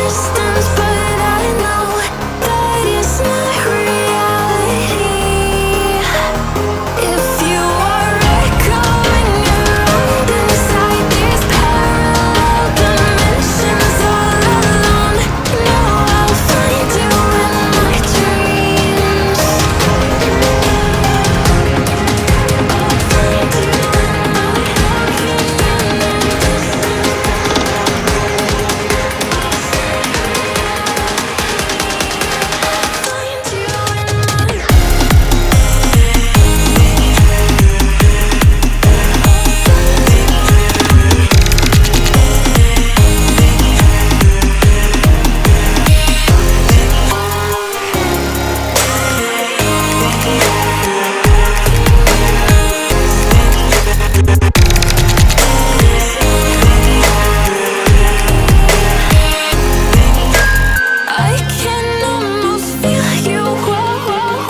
distance, but I know that it's not reality. If you are echoing around inside these parallel dimensions all alone, know I'll find you in my dreams. I'll find you in my walking in the find you in my I can almost feel you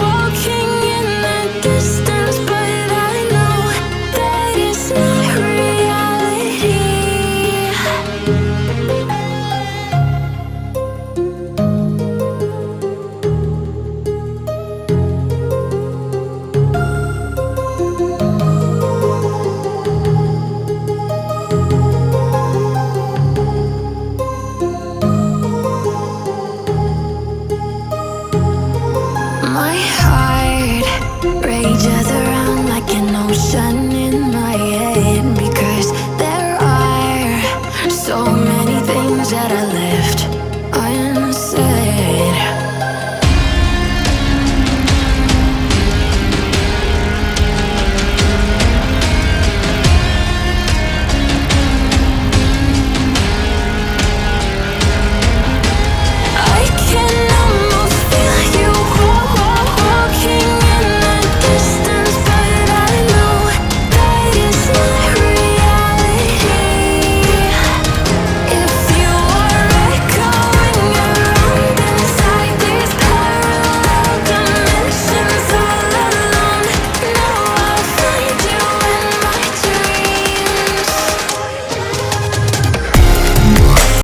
walking in the distance, but I know that it's not reality. My heart rages around like an ocean in my head, because there are so many things that I live